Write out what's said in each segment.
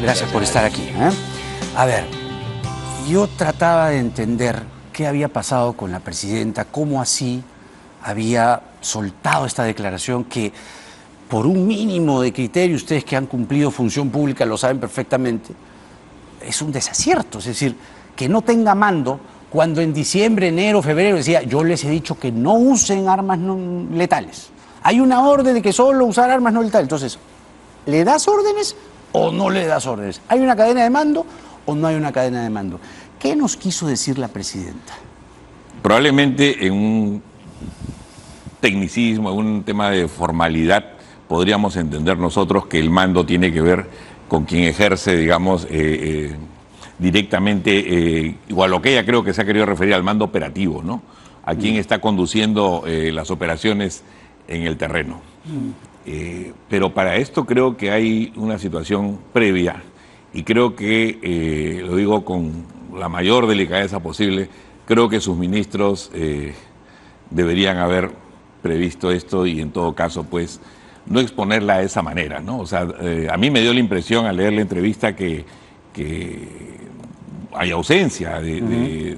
Gracias por estar aquí. A ver, yo trataba de entender qué había pasado con la presidenta, cómo así había soltado esta declaración que, por un mínimo de criterio, ustedes que han cumplido función pública lo saben perfectamente, es un desacierto. Es decir, que no tenga mando cuando en diciembre, enero, febrero decía, yo les he dicho que no usen armas no letales. Hay una orden de que solo usar armas no letales. Entonces, ¿le das órdenes o no le das órdenes? ¿Hay una cadena de mando o no hay una cadena de mando? ¿Qué nos quiso decir la presidenta? Probablemente en un tecnicismo, en un tema de formalidad, podríamos entender nosotros que el mando tiene que ver con quien ejerce, digamos, directamente, o a lo que ella creo que se ha querido referir al mando operativo, ¿no? A quien está conduciendo las operaciones en el terreno. Pero para esto creo que hay una situación previa y creo que, lo digo con la mayor delicadeza posible, creo que sus ministros deberían haber previsto esto y en todo caso pues no exponerla de esa manera, ¿no? O sea, a mí me dio la impresión al leer la entrevista que hay ausencia de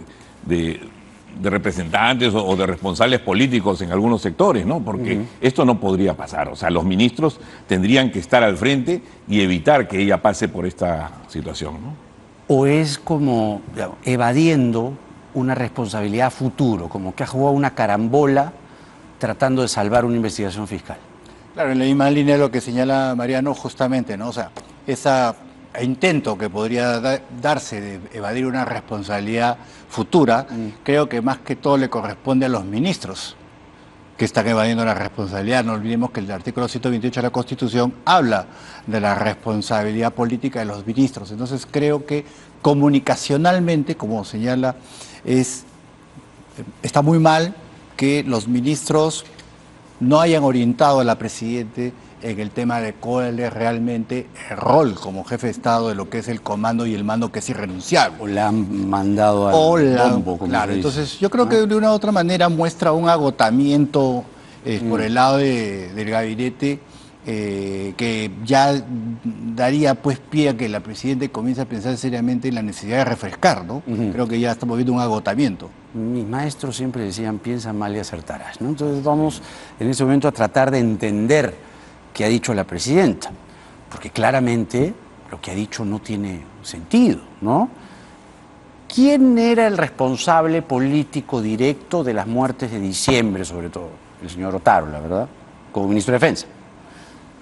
representantes o de responsables políticos en algunos sectores, ¿no? Porque esto no podría pasar. O sea, los ministros tendrían que estar al frente y evitar que ella pase por esta situación, ¿no? ¿O es como, digamos, evadiendo una responsabilidad a futuro, como que ha jugado una carambola tratando de salvar una investigación fiscal? Claro, en la misma línea de lo que señala Mariano justamente, ¿no? O sea, ese intento que podría darse de evadir una responsabilidad futura, creo que más que todo le corresponde a los ministros que están evadiendo la responsabilidad. No olvidemos que el artículo 128 de la Constitución habla de la responsabilidad política de los ministros. Entonces creo que comunicacionalmente, como señala, está muy mal que los ministros no hayan orientado a la Presidenta en el tema de cuál es realmente el rol como jefe de Estado de lo que es el comando y el mando, que es irrenunciable. O la han mandado al bombo, como claro, se dice. entonces yo creo que de una u otra manera muestra un agotamiento por el lado del gabinete que ya daría pues pie a que la Presidenta comience a pensar seriamente en la necesidad de refrescar, ¿no? Creo que ya estamos viendo un agotamiento. Mis maestros siempre decían, piensa mal y acertarás, ¿no? Entonces vamos en ese momento a tratar de entender qué ha dicho la presidenta, porque claramente lo que ha dicho no tiene sentido, ¿no? ¿Quién era el responsable político directo de las muertes de diciembre, sobre todo? El señor Otárola, ¿verdad? Como ministro de Defensa.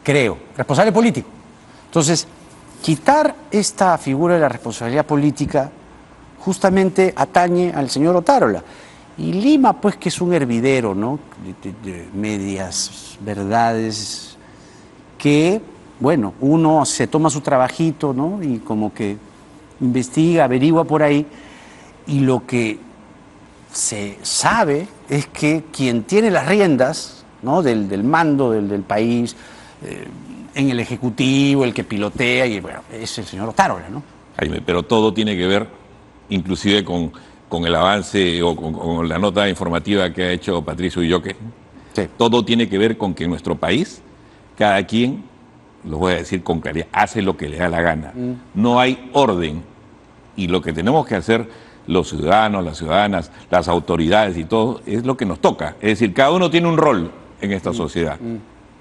Creo, responsable político. Entonces, quitar esta figura de la responsabilidad política justamente atañe al señor Otárola. Y Lima, pues, que es un hervidero, ¿no? De medias verdades que, bueno, uno se toma su trabajito, ¿no? Y como que investiga, averigua por ahí, y lo que se sabe es que quien tiene las riendas, ¿no? del mando del país, en el Ejecutivo, el que pilotea, y bueno, es el señor Otárola, ¿no? Jaime, pero todo tiene que ver, inclusive con el avance o con la nota informativa que ha hecho Patricio Ulloque. Sí. Todo tiene que ver con que en nuestro país, cada quien, lo voy a decir con claridad, hace lo que le da la gana. No hay orden. Y lo que tenemos que hacer los ciudadanos, las ciudadanas, las autoridades y todo, es lo que nos toca. Es decir, cada uno tiene un rol en esta sociedad.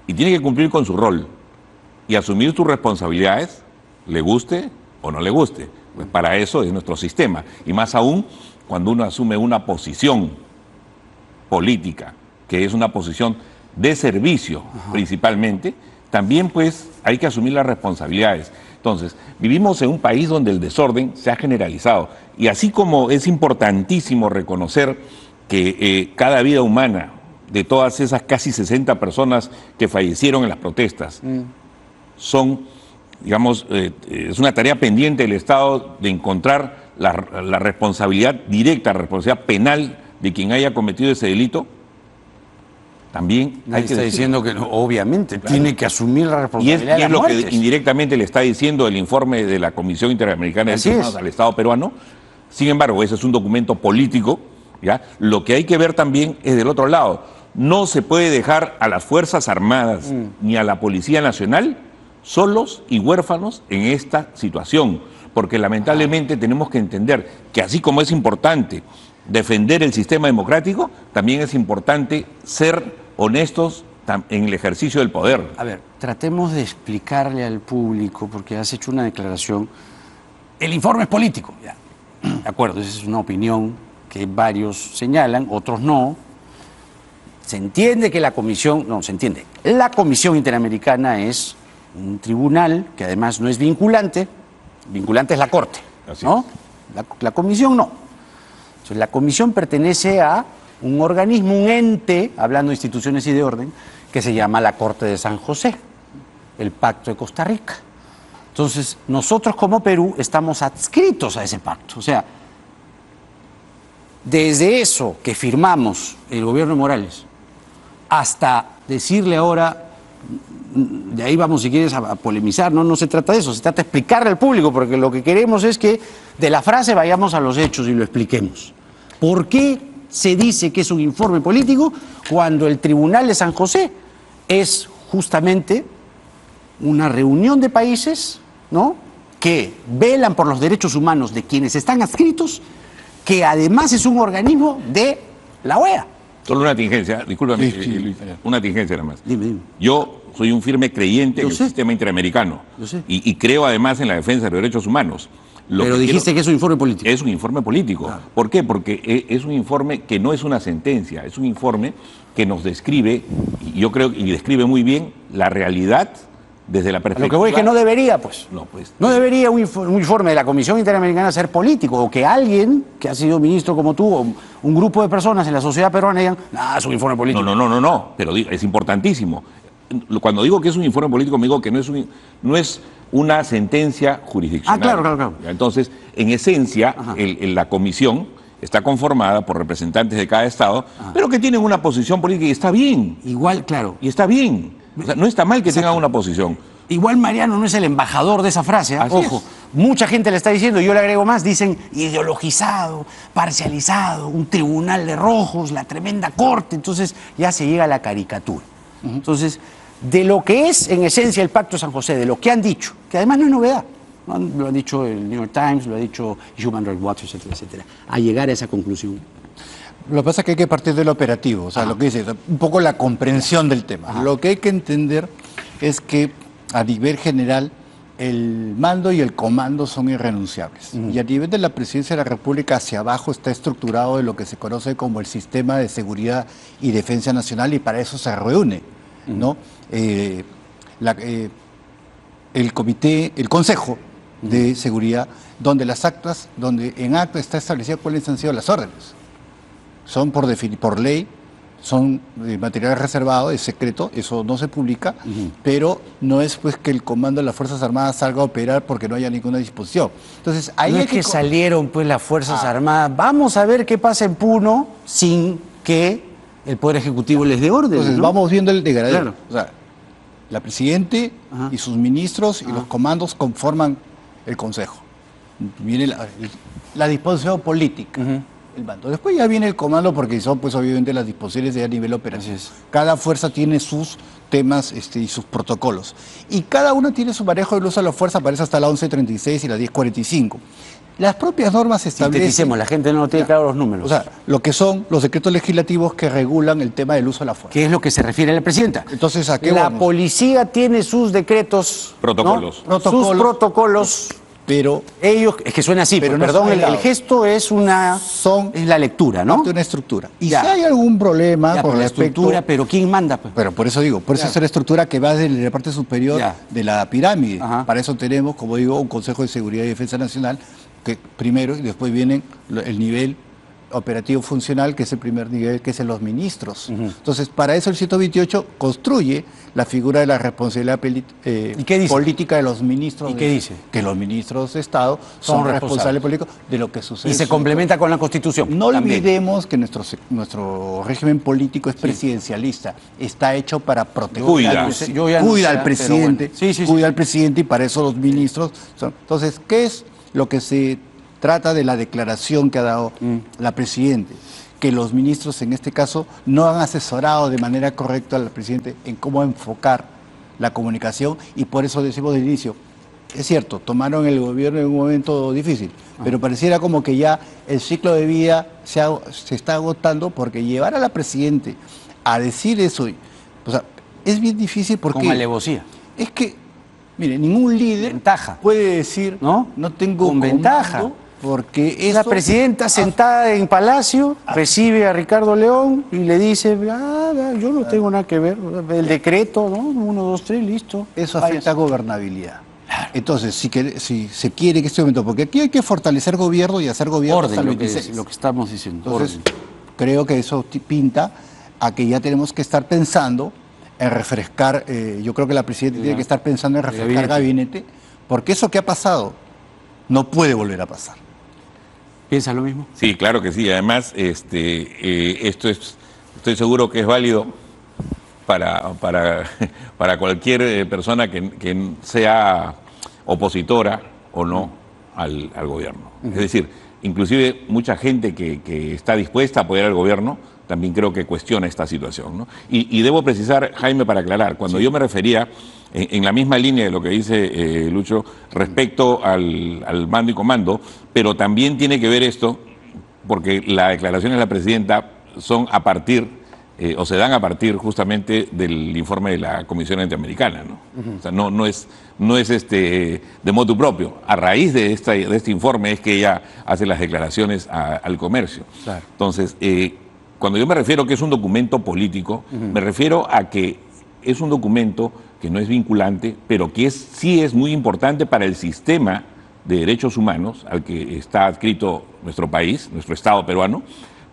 Y tiene que cumplir con su rol. Y asumir sus responsabilidades, le guste o no le guste. Pues para eso es nuestro sistema. Y más aún cuando uno asume una posición política, que es una posición de servicio principalmente, también pues hay que asumir las responsabilidades. Entonces, vivimos en un país donde el desorden se ha generalizado. Y así como es importantísimo reconocer que cada vida humana de todas esas casi 60 personas que fallecieron en las protestas son, digamos, es una tarea pendiente del Estado de encontrar la responsabilidad directa, la responsabilidad penal de quien haya cometido ese delito. También hay que está diciendo que no, obviamente, claro, tiene que asumir la responsabilidad. Y es lo que indirectamente le está diciendo el informe de la Comisión Interamericana de Derechos Humanos al Estado peruano. Sin embargo, ese es un documento político, ¿ya? Lo que hay que ver también es del otro lado. No se puede dejar a las Fuerzas Armadas ni a la Policía Nacional solos y huérfanos en esta situación, porque lamentablemente tenemos que entender que así como es importante defender el sistema democrático, también es importante ser honestos en el ejercicio del poder. A ver, tratemos de explicarle al público, porque has hecho una declaración. El informe es político, ya. De acuerdo, esa es una opinión que varios señalan, otros no. Se entiende que la comisión, no, se entiende. La Comisión Interamericana es un tribunal que además no es vinculante. Vinculante es la Corte, Así ¿no? La comisión no. Entonces, la comisión pertenece a un organismo, un ente, hablando de instituciones y de orden, que se llama la Corte de San José, el Pacto de Costa Rica. Entonces, nosotros como Perú estamos adscritos a ese pacto. O sea, desde eso que firmamos el gobierno de Morales hasta decirle ahora, de ahí vamos si quieres a polemizar, no se trata de eso, se trata de explicarle al público, porque lo que queremos es que de la frase vayamos a los hechos y lo expliquemos. ¿Por qué se dice que es un informe político cuando el Tribunal de San José es justamente una reunión de países, ¿no?, que velan por los derechos humanos de quienes están adscritos, que además es un organismo de la OEA? Solo una tingencia, discúlpame, Sí, Luis, una tingencia nada más. Dime. Yo soy un firme creyente en el sé. sistema interamericano Yo sé. y creo además en la defensa de los derechos humanos. Pero dijiste que es un informe político. Es un informe político. Claro. ¿Por qué? Porque es un informe que no es una sentencia, es un informe que nos describe, y yo creo, y describe muy bien la realidad desde la perspectiva... Lo que voy es que no debería, pues. No, pues. No debería un informe de la Comisión Interamericana ser político, o que alguien que ha sido ministro como tú, o un grupo de personas en la sociedad peruana digan, es un informe político. No, pero es importantísimo. Cuando digo que es un informe político, me digo que no es una sentencia jurisdiccional. Claro. Entonces, en esencia, la comisión está conformada por representantes de cada estado, pero que tienen una posición política y está bien. Igual, claro. Y está bien. O sea, no está mal que tengan una posición. Igual Mariano no es el embajador de esa frase, ¿eh? Así Ojo, es. mucha gente le está diciendo, y yo le agrego más, dicen ideologizado, parcializado, un tribunal de rojos, la tremenda corte, entonces ya se llega a la caricatura. Entonces, de lo que es en esencia el Pacto de San José, de lo que han dicho, que además no es novedad, ¿no? Lo ha dicho el New York Times, lo ha dicho Human Rights Watch, etcétera, etcétera, a llegar a esa conclusión. Lo que pasa es que hay que partir del operativo, o sea, lo que dice, un poco la comprensión del tema. Lo que hay que entender es que a nivel general el mando y el comando son irrenunciables. Y a nivel de la Presidencia de la República hacia abajo está estructurado de lo que se conoce como el Sistema de Seguridad y Defensa Nacional, y para eso se reúne, ¿no? El comité, el Consejo de Seguridad, donde en acta está establecido cuáles han sido las órdenes. Son por ley, son de material reservado, es secreto, eso no se publica, pero no es pues que el comando de las Fuerzas Armadas salga a operar porque no haya ninguna disposición. Entonces, ahí No hay es que salieron pues las Fuerzas Armadas, vamos a ver qué pasa en Puno sin que el Poder Ejecutivo les dé orden. Entonces, ¿no? vamos viendo el degradero. Claro. O sea, la Presidente y sus ministros y los comandos conforman el Consejo. Viene la disposición política. El mando. Después ya viene el comando porque son pues obviamente las disposiciones de a nivel operativo. Así es. Cada fuerza tiene sus temas y sus protocolos. Y cada uno tiene su manejo del uso de la fuerza, parece hasta la 11:36 y la 10:45. Las propias normas establecen... Sinteticemos, la gente no tiene claro los números. O sea, lo que son los decretos legislativos que regulan el tema del uso de la fuerza. ¿Qué es lo que se refiere a la presidenta? Entonces, ¿a qué La vamos? policía tiene sus decretos, Protocolos. ¿no? Sus protocolos. Pero Ellos, es que suena así, Pero pero no perdón, son el aislados. gesto es es la lectura, ¿no? parte de una estructura. Y Ya. si hay algún problema Ya, con por la respecto... estructura, pero ¿quién manda? Pues? Pero por eso digo, por eso Ya. es una estructura que va desde la parte superior Ya. de la pirámide. Ajá. Para eso tenemos, como digo, un Consejo de Seguridad y Defensa Nacional, que primero y después viene el nivel operativo funcional, que es el primer nivel, que es en los ministros. Entonces, para eso el 128 construye la figura de la responsabilidad ¿Y qué dice? política de los ministros. ¿Y qué dice? Que los ministros de Estado Son son responsables responsables políticos de lo que sucede. Y se en su complementa con la Constitución. no también. olvidemos que nuestro régimen político es presidencialista, está hecho para proteger Cuida. Yo ya no cuida sé, al pero presidente, bueno. Sí. cuida al presidente, y para eso los ministros son. Entonces, ¿qué es lo que se trata de la declaración que ha dado la presidenta? Que los ministros en este caso no han asesorado de manera correcta al presidente en cómo enfocar la comunicación, y por eso decimos de inicio, es cierto, tomaron el gobierno en un momento difícil, pero pareciera como que ya el ciclo de vida se está agotando, porque llevar a la Presidente a decir eso, o sea, es bien difícil porque... Con alevosía. Es que, mire, ningún líder Ventaja. puede decir, ¿No? no tengo Con comando, ventaja. porque Es la eso... presidenta sentada en Palacio, recibe a Ricardo León y le dice, yo no tengo nada que ver, el decreto, ¿no? 1, 2, 3, listo. Eso afecta a gobernabilidad. Entonces, si se quiere que este momento, porque aquí hay que fortalecer gobierno y hacer gobierno hasta Orden, el lo que 26. lo que estamos diciendo. Entonces, orden. creo que eso pinta a que ya tenemos que estar pensando en refrescar, yo creo que la presidenta tiene que estar pensando en refrescar gabinete, porque eso que ha pasado no puede volver a pasar. ¿Piensa lo mismo? Sí, claro que sí. Además, esto es, estoy seguro que es válido para cualquier persona que sea opositora o no al gobierno. Es decir, inclusive mucha gente que está dispuesta a apoyar al gobierno también creo que cuestiona esta situación, ¿no? Y debo precisar, Jaime, para aclarar, cuando yo me refería, en la misma línea de lo que dice Lucho, respecto al mando y comando, pero también tiene que ver esto, porque las declaraciones de la presidenta son a partir, o se dan a partir justamente del informe de la Comisión Interamericana, ¿no? O sea, no es de motu propio. A raíz de este informe es que ella hace las declaraciones al comercio. Claro. Entonces, cuando yo me refiero que es un documento político, me refiero a que es un documento que no es vinculante, pero que sí es muy importante para el sistema de derechos humanos al que está adscrito nuestro país, nuestro Estado peruano,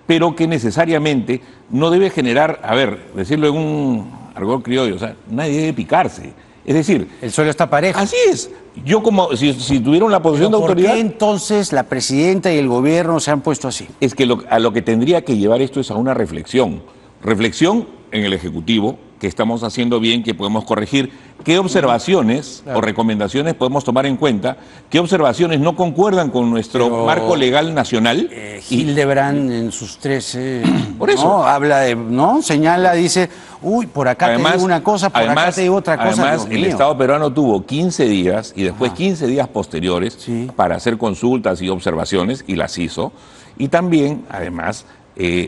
pero que necesariamente no debe generar, a ver, decirlo en un argot criollo, o sea, nadie debe picarse. Es decir, El suelo está parejo. así es. Yo como, si tuvieron la posición de ¿Por autoridad... qué entonces la presidenta y el gobierno se han puesto así? Es que a lo que tendría que llevar esto es a una reflexión. Reflexión en el Ejecutivo, que estamos haciendo bien, que podemos corregir, qué observaciones o recomendaciones podemos tomar en cuenta, qué observaciones no concuerdan con nuestro marco legal nacional. Hildebrand en sus 13... Por eso. ¿no? Habla de... ¿no? Señala, dice, uy, por acá te digo una cosa, por acá te digo otra cosa. Además, Dios el mío. Estado peruano tuvo 15 días y después 15 días posteriores Sí. para hacer consultas y observaciones, y las hizo. Y también, además,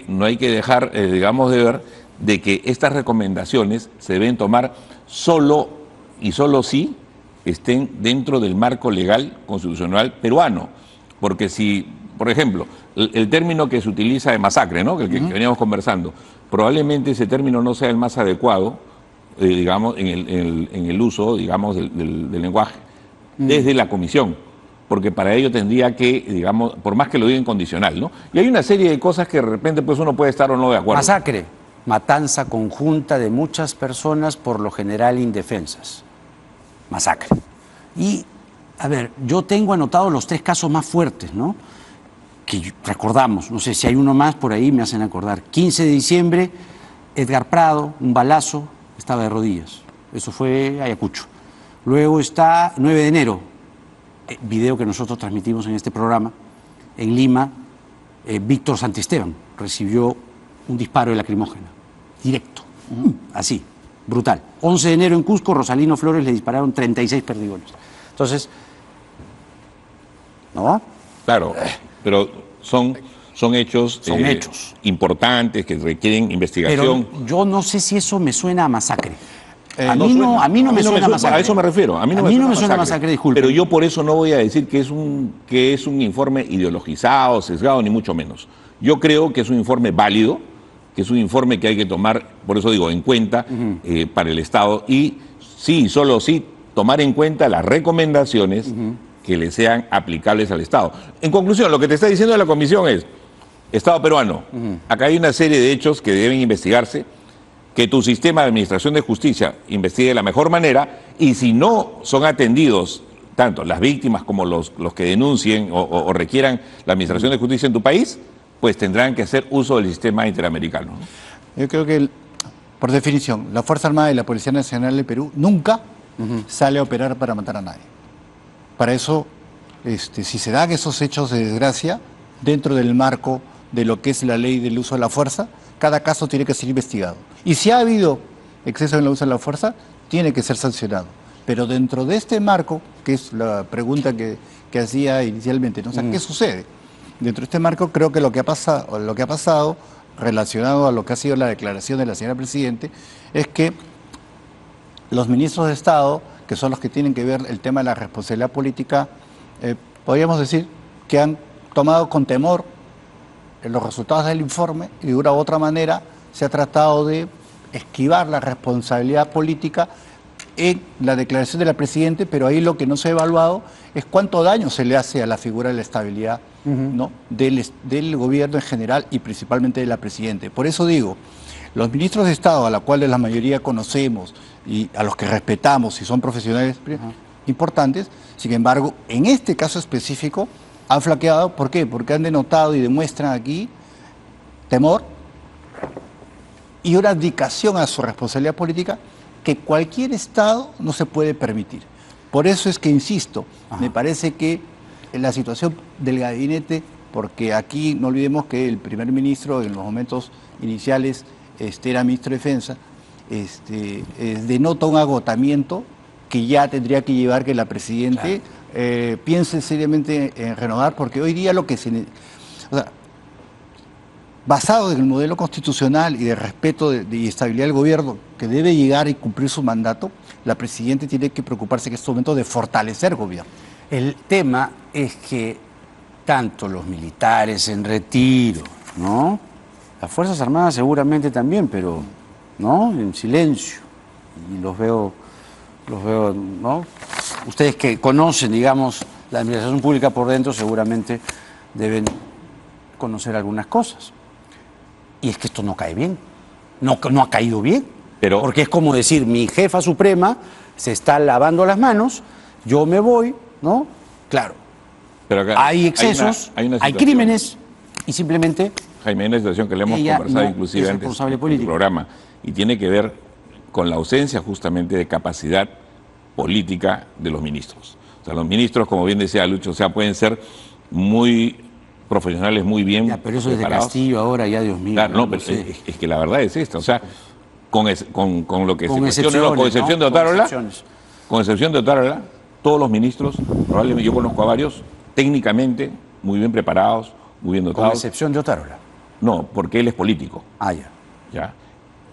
no hay que dejar, digamos, de ver de que estas recomendaciones se deben tomar solo y solo si estén dentro del marco legal constitucional peruano. Porque si, por ejemplo, el término que se utiliza de masacre, ¿no? Que veníamos conversando, probablemente ese término no sea el más adecuado, digamos, en el uso, digamos, del lenguaje, desde la comisión. Porque para ello tendría que, digamos, por más que lo digan condicional, ¿no? Y hay una serie de cosas que de repente pues uno puede estar o no de acuerdo. Masacre, matanza conjunta de muchas personas, por lo general indefensas. Masacre. Y, a ver, yo tengo anotados los 3 casos más fuertes, ¿no? Que recordamos, no sé si hay uno más por ahí, me hacen acordar. 15 de diciembre, Edgar Prado, un balazo, estaba de rodillas. Eso fue Ayacucho. Luego está 9 de enero, video que nosotros transmitimos en este programa, en Lima, Víctor Santisteban recibió un disparo de lacrimógena, directo, así, brutal. 11 de enero en Cusco, Rosalino Flores le dispararon 36 perdigones. Entonces, ¿no? Claro, pero son hechos, hechos importantes que requieren investigación. Pero yo no sé si eso me suena a masacre. A No mí suena. no me suena a masacre. A eso me refiero. A mí no me suena a masacre, disculpe. Pero yo por eso no voy a decir que es un informe ideologizado, sesgado, ni mucho menos. Yo creo que es un informe válido, que es un informe que hay que tomar, por eso digo, en cuenta para el Estado, y sí, solo sí, tomar en cuenta las recomendaciones que le sean aplicables al Estado. En conclusión, lo que te está diciendo la Comisión es, Estado peruano, acá hay una serie de hechos que deben investigarse, que tu sistema de administración de justicia investigue de la mejor manera, y si no son atendidos tanto las víctimas como los que denuncien o requieran la administración de justicia en tu país, pues tendrán que hacer uso del sistema interamericano. Yo creo que, por definición, la Fuerza Armada y la Policía Nacional de Perú nunca sale a operar para matar a nadie. Para eso, si se dan esos hechos de desgracia, dentro del marco de lo que es la ley del uso de la fuerza, cada caso tiene que ser investigado. Y si ha habido exceso en el uso de la fuerza, tiene que ser sancionado. Pero dentro de este marco, que es la pregunta que hacía inicialmente, ¿no? O sea, ¿qué sucede? Dentro de este marco creo que lo que ha pasado, relacionado a lo que ha sido la declaración de la señora Presidente, es que los ministros de Estado, que son los que tienen que ver el tema de la responsabilidad política, podríamos decir que han tomado con temor los resultados del informe y de una u otra manera se ha tratado de esquivar la responsabilidad política en la declaración de la Presidente, pero ahí lo que no se ha evaluado es cuánto daño se le hace a la figura de la estabilidad, ¿no? del gobierno en general y principalmente de la Presidente. Por eso digo, los ministros de Estado, a los cuales la mayoría conocemos y a los que respetamos y son profesionales importantes, sin embargo, en este caso específico han flaqueado. ¿Por qué? Porque han denotado y demuestran aquí temor y una abdicación a su responsabilidad política que cualquier Estado no se puede permitir. Por eso es que, insisto, me parece que en la situación del gabinete, porque aquí no olvidemos que el primer ministro en los momentos iniciales era ministro de Defensa, denota un agotamiento que ya tendría que llevar que la Presidente piense seriamente en renovar, porque hoy día lo que o sea, basado en el modelo constitucional y de respeto y estabilidad del gobierno que debe llegar y cumplir su mandato, la Presidenta tiene que preocuparse en este momento de fortalecer el gobierno. El tema es que tanto los militares en retiro, ¿no? Las Fuerzas Armadas seguramente también, pero ¿no? En silencio. Y los veo, ¿no? Ustedes que conocen, digamos, la administración pública por dentro, seguramente deben conocer algunas cosas. Y es que esto no cae bien, no ha caído bien, porque es como decir, mi jefa suprema se está lavando las manos, yo me voy, ¿no? Claro, pero acá hay excesos, hay crímenes, y simplemente... Jaime, hay una situación que le hemos conversado inclusive antes en el programa, y tiene que ver con la ausencia justamente de capacidad política de los ministros. O sea, los ministros, como bien decía Lucho, o sea, pueden ser muy profesionales, muy bien ya, pero eso es de Castillo ahora, ya Dios mío. Claro, no, pero sé. es que la verdad es esta, o sea, con lo que con se cuestiona, con excepción de Otárola, todos los ministros, probablemente yo conozco a varios, técnicamente muy bien preparados, muy bien dotados. Con excepción de Otárola. No, porque él es político. Ah, ya. ¿Ya?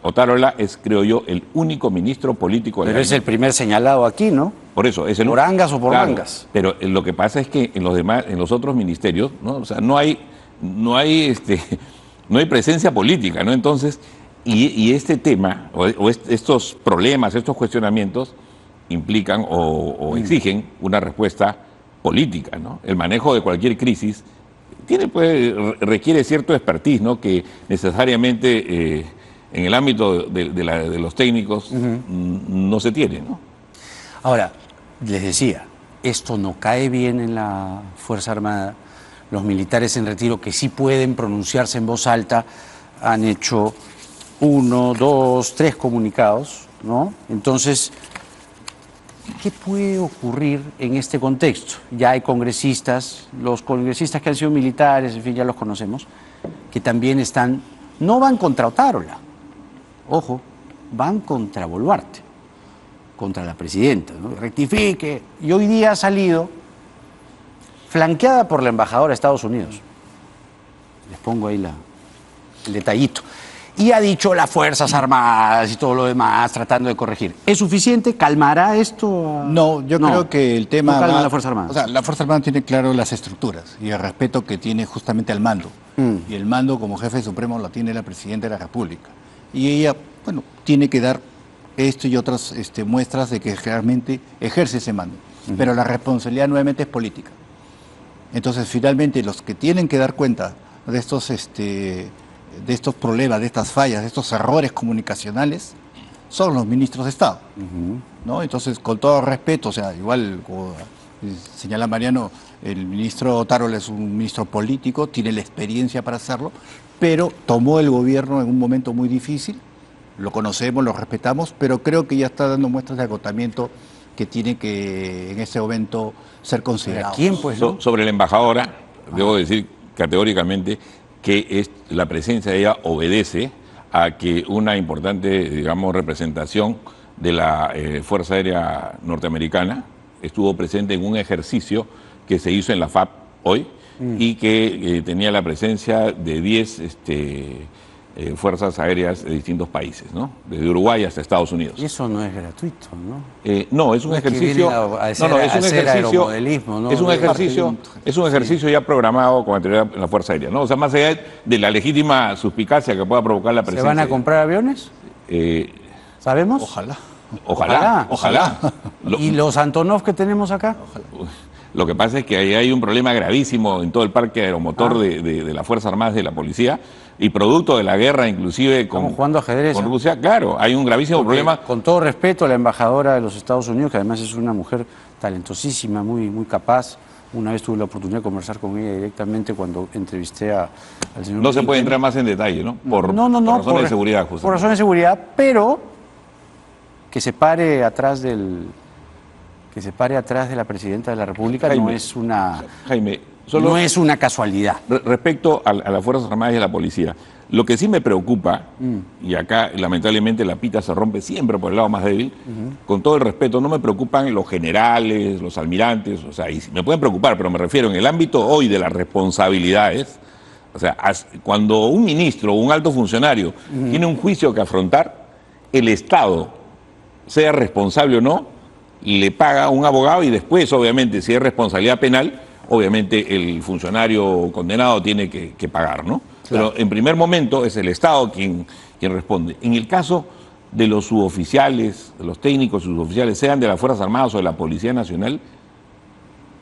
Otárola es, creo yo, el único ministro político de Pero es el primer señalado aquí, ¿no? Por eso, ese no. Por angas o por mangas. Pero lo que pasa es que en los demás, en los otros ministerios, ¿no? O sea, no hay presencia política, ¿no? Entonces, y este tema, estos problemas, estos cuestionamientos, implican o exigen una respuesta política, ¿no? El manejo de cualquier crisis requiere cierto expertise, ¿no? Que necesariamente en el ámbito de los técnicos no se tiene, ¿no? Ahora, les decía, esto no cae bien en la Fuerza Armada. Los militares en retiro que sí pueden pronunciarse en voz alta han hecho 1, 2, 3 comunicados, ¿no? Entonces, ¿qué puede ocurrir en este contexto? Ya hay congresistas, los congresistas que han sido militares, en fin, ya los conocemos, que también no van contra Otárola, ojo, van contra Boluarte, contra la presidenta, ¿no? Rectifique. Y hoy día ha salido flanqueada por la embajadora de Estados Unidos. Les pongo ahí el detallito. Y ha dicho las Fuerzas Armadas y todo lo demás, tratando de corregir. ¿Es suficiente? ¿Calmará esto? No, yo creo que el tema... No calma la Fuerza Armada. O sea, la Fuerza Armada tiene claro las estructuras y el respeto que tiene justamente al mando. Y el mando como jefe supremo lo tiene la Presidenta de la República. Y ella, bueno, tiene que dar esto y otras muestras de que realmente ejerce ese mando. Pero la responsabilidad nuevamente es política. Entonces, finalmente, los que tienen que dar cuenta de estos problemas, de estas fallas, de estos errores comunicacionales, son los ministros de Estado, ¿no? Entonces, con todo respeto, o sea, igual, como señala Mariano, el ministro Otárola es un ministro político, tiene la experiencia para hacerlo, pero tomó el gobierno en un momento muy difícil, lo conocemos, lo respetamos, pero creo que ya está dando muestras de agotamiento que tiene que en ese momento ser considerado. ¿Quién, pues, no? Sobre la embajadora, debo decir categóricamente que la presencia de ella obedece a que una importante, digamos, representación de la Fuerza Aérea Norteamericana estuvo presente en un ejercicio que se hizo en la FAP hoy y que tenía la presencia de 10 fuerzas aéreas de distintos países, ¿no? Desde Uruguay hasta Estados Unidos. Y eso no es gratuito, ¿no? No, es un ejercicio. Es un ejercicio ya programado con anterioridad en la Fuerza Aérea, ¿no? O sea, más allá de la legítima suspicacia que pueda provocar la presencia. ¿Se van a comprar aviones? ¿Sabemos? Ojalá. ¿Y los Antonov que tenemos acá? Lo que pasa es que ahí hay un problema gravísimo en todo el parque aeromotor de las Fuerzas Armadas y de la Policía, y producto de la guerra, inclusive con, jugando ajedrez, con Rusia, claro, hay un gravísimo problema. Con todo respeto a la embajadora de los Estados Unidos, que además es una mujer talentosísima, muy, muy capaz. Una vez tuve la oportunidad de conversar con ella directamente cuando entrevisté al señor. No se puede entrar más en detalle, ¿no? Por razones de seguridad, justamente. Por razones de seguridad, pero que se pare atrás de la presidenta de la República, Jaime, no es una. Jaime, no es una casualidad. Respecto a las Fuerzas Armadas y a la Policía, lo que sí me preocupa, y acá lamentablemente la pita se rompe siempre por el lado más débil, con todo el respeto, no me preocupan los generales, los almirantes, o sea, y me pueden preocupar, pero me refiero en el ámbito hoy de las responsabilidades. O sea, cuando un ministro o un alto funcionario tiene un juicio que afrontar, el Estado, sea responsable o no, le paga a un abogado y después, obviamente, si es responsabilidad penal, obviamente el funcionario condenado tiene que pagar, ¿no? Claro. Pero en primer momento es el Estado quien responde. En el caso de los suboficiales, de los técnicos suboficiales, sean de las Fuerzas Armadas o de la Policía Nacional,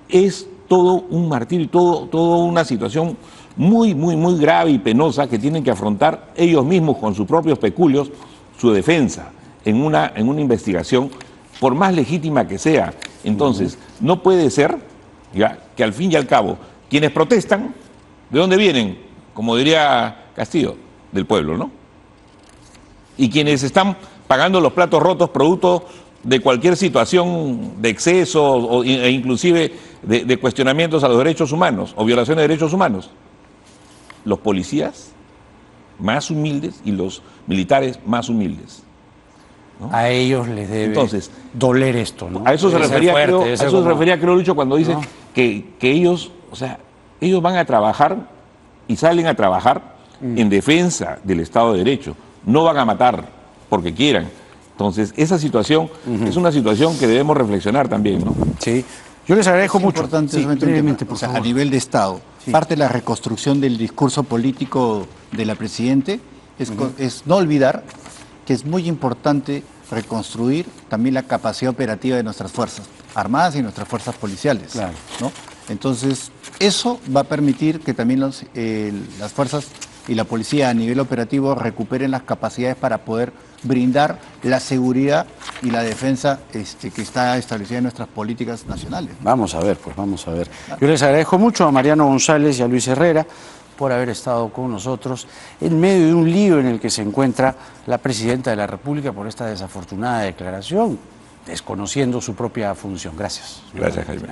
es todo un martirio, todo una situación muy, muy, muy grave y penosa que tienen que afrontar ellos mismos con sus propios peculios, su defensa en una investigación, por más legítima que sea. Entonces, no puede ser, ya, que al fin y al cabo, quienes protestan, ¿de dónde vienen? Como diría Castillo, del pueblo, ¿no? Y quienes están pagando los platos rotos producto de cualquier situación de exceso e inclusive de cuestionamientos a los derechos humanos o violaciones de derechos humanos, los policías más humildes y los militares más humildes, ¿no? A ellos les debe doler esto, ¿no? A eso se refería, creo, Lucho, cuando dice que ellos, o sea, ellos van a trabajar y salen a trabajar en defensa del Estado de Derecho. No van a matar porque quieran. Entonces, esa situación es una situación que debemos reflexionar también, ¿no? Sí. Yo les agradezco mucho. Importante, brevemente, por favor. A nivel de Estado, parte de la reconstrucción del discurso político de la Presidente es no olvidar que es muy importante reconstruir también la capacidad operativa de nuestras Fuerzas Armadas y nuestras fuerzas policiales. Claro. ¿No? Entonces, eso va a permitir que también las fuerzas y la policía a nivel operativo recuperen las capacidades para poder brindar la seguridad y la defensa que está establecida en nuestras políticas nacionales. Vamos a ver, pues vamos a ver. Yo les agradezco mucho a Mariano González y a Luis Herrera por haber estado con nosotros en medio de un lío en el que se encuentra la Presidenta de la República por esta desafortunada declaración, desconociendo su propia función. Gracias. Gracias, Jaime.